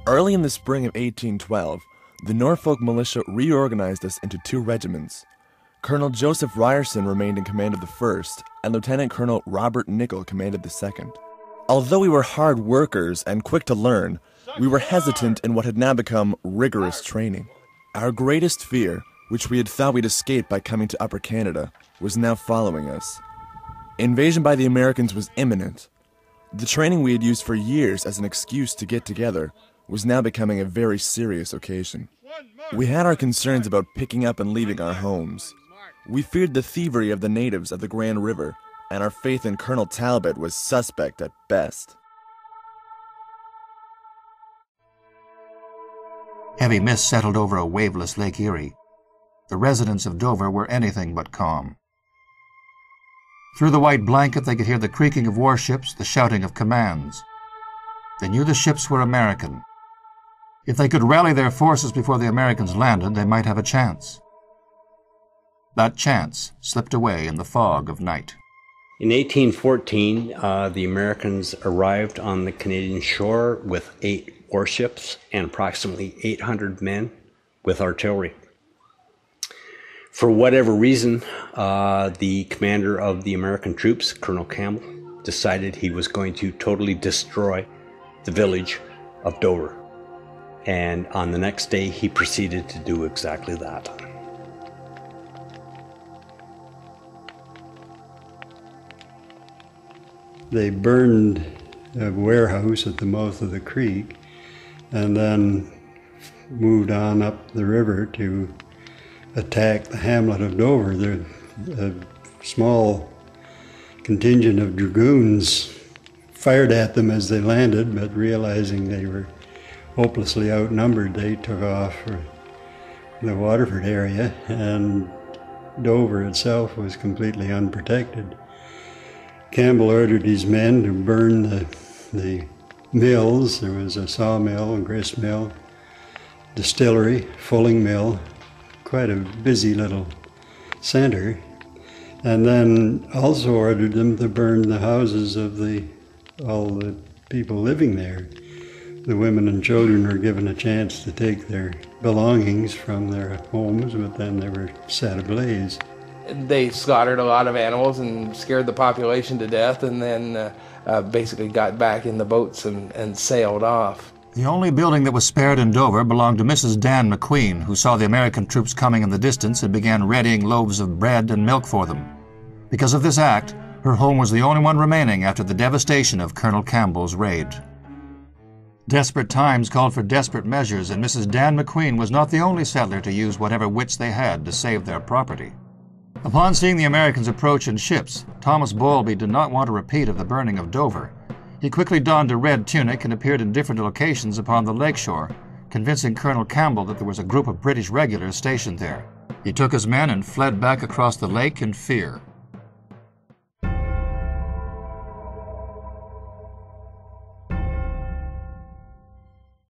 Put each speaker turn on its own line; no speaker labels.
Early in the spring of 1812, the Norfolk militia reorganized us into 2 regiments. Colonel Joseph Ryerson remained in command of the 1st, and Lieutenant Colonel Robert Nickel commanded the 2nd. Although we were hard workers and quick to learn, we were hesitant in what had now become rigorous training. Our greatest fear, which we had thought we'd escape by coming to Upper Canada, was now following us. Invasion by the Americans was imminent. The training we had used for years as an excuse to get together was now becoming a very serious occasion. We had our concerns about picking up and leaving our homes. We feared the thievery of the natives of the Grand River, and our faith in Colonel Talbot was suspect at best.
Heavy mist settled over a waveless Lake Erie. The residents of Dover were anything but calm. Through the white blanket they could hear the creaking of warships, the shouting of commands. They knew the ships were American. If they could rally their forces before the Americans landed, they might have a chance. That chance slipped away in the fog of night.
In 1814, the Americans arrived on the Canadian shore with 8 warships and approximately 800 men with artillery. For whatever reason, the commander of the American troops, Colonel Campbell, decided he was going to totally destroy the village of Dover. And on the next day, he proceeded to do exactly that.
They burned a warehouse at the mouth of the creek and then moved on up the river to attack the hamlet of Dover. A small contingent of dragoons fired at them as they landed, but realizing they were hopelessly outnumbered, they took off for the Waterford area, and Dover itself was completely unprotected. Campbell ordered his men to burn the mills. There was a sawmill, a grist mill, distillery, fulling mill, quite a busy little center, and then also ordered them to burn the houses of all the people living there. The women and children were given a chance to take their belongings from their homes, but then they were set ablaze.
They slaughtered a lot of animals and scared the population to death, and then basically got back in the boats and sailed off.
The only building that was spared in Dover belonged to Mrs. Dan McQueen, who saw the American troops coming in the distance and began readying loaves of bread and milk for them. Because of this act, her home was the only one remaining after the devastation of Colonel Campbell's raid. Desperate times called for desperate measures, and Mrs. Dan McQueen was not the only settler to use whatever wits they had to save their property. Upon seeing the Americans approach in ships, Thomas Bowlby did not want a repeat of the burning of Dover. He quickly donned a red tunic and appeared in different locations upon the lakeshore, convincing Colonel Campbell that there was a group of British regulars stationed there. He took his men and fled back across the lake in fear.